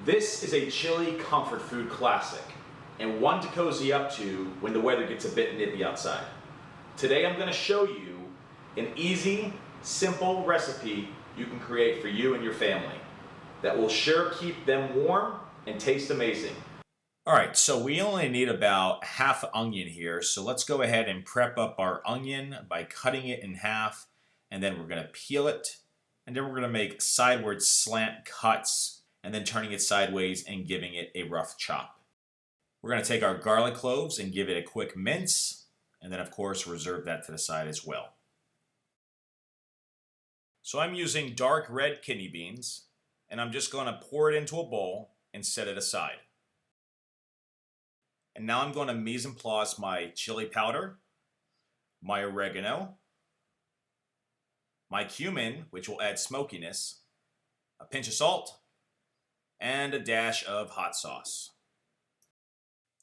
This is a chili comfort food classic, and one to cozy up to when the weather gets a bit nippy outside. Today I'm going to show you an easy, simple recipe you can create for you and your family that will sure keep them warm and taste amazing. Alright, so we only need about half onion here, so let's go ahead and prep up our onion by cutting it in half, and then we're going to peel it, and then we're going to make sideward slant cuts, and then turning it sideways and giving it a rough chop. We're going to take our garlic cloves and give it a quick mince, and then of course reserve that to the side as well. So I'm using dark red kidney beans, and I'm just going to pour it into a bowl and set it aside. And now I'm going to mise en place my chili powder, my oregano, my cumin, which will add smokiness, a pinch of salt, and a dash of hot sauce.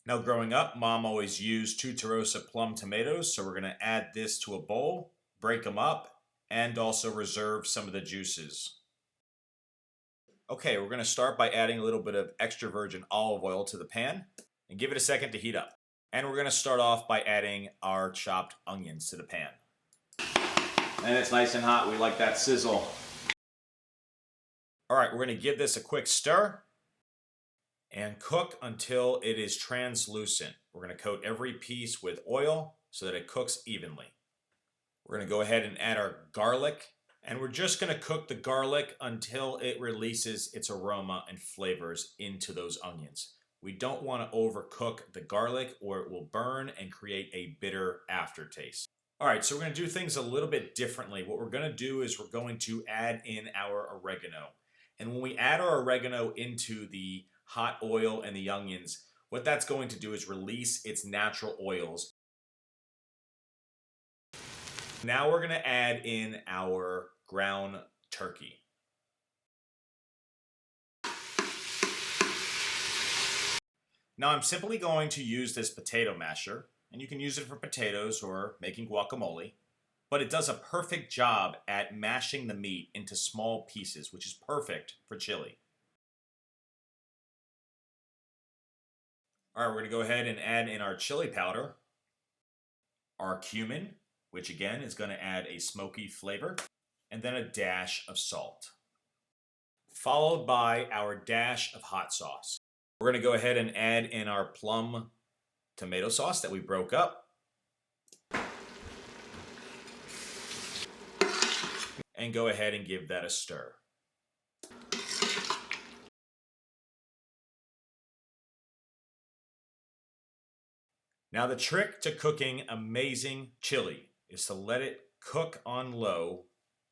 Now growing up, Mom always used 2 Tarosa plum tomatoes, so we're going to add this to a bowl, break them up, and also reserve some of the juices. Okay, we're going to start by adding a little bit of extra virgin olive oil to the pan and give it a second to heat up. And we're going to start off by adding our chopped onions to the pan. And it's nice and hot. We like that sizzle. All right, we're going to give this a quick stir and cook until it is translucent. We're going to coat every piece with oil so that it cooks evenly. We're going to go ahead and add our garlic, and we're just going to cook the garlic until it releases its aroma and flavors into those onions. We don't want to overcook the garlic or it will burn and create a bitter aftertaste. All right, so we're going to do things a little bit differently. What we're going to do is we're going to add in our oregano. And when we add our oregano into the hot oil and the onions, what that's going to do is release its natural oils. Now we're going to add in our ground turkey. Now I'm simply going to use this potato masher, and you can use it for potatoes or making guacamole, but it does a perfect job at mashing the meat into small pieces, which is perfect for chili. All right, we're going to go ahead and add in our chili powder, our cumin, which again is going to add a smoky flavor, and then a dash of salt, followed by our dash of hot sauce. We're going to go ahead and add in our plum tomato sauce that we broke up, and go ahead and give that a stir. Now the trick to cooking amazing chili is to let it cook on low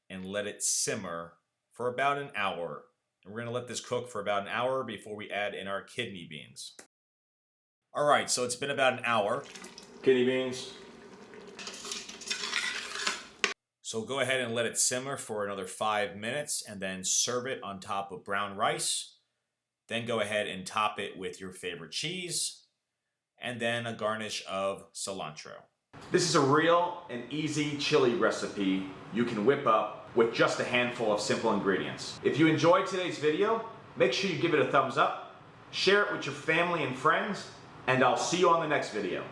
and let it simmer for about an hour. And we're going to let this cook for about an hour before we add in our kidney beans. All right, so it's been about an hour. Kidney beans. So go ahead and let it simmer for another 5 minutes and then serve it on top of brown rice. Then go ahead and top it with your favorite cheese and then a garnish of cilantro. This is a real and easy chili recipe you can whip up with just a handful of simple ingredients. If you enjoyed today's video, make sure you give it a thumbs up, share it with your family and friends, and I'll see you on the next video.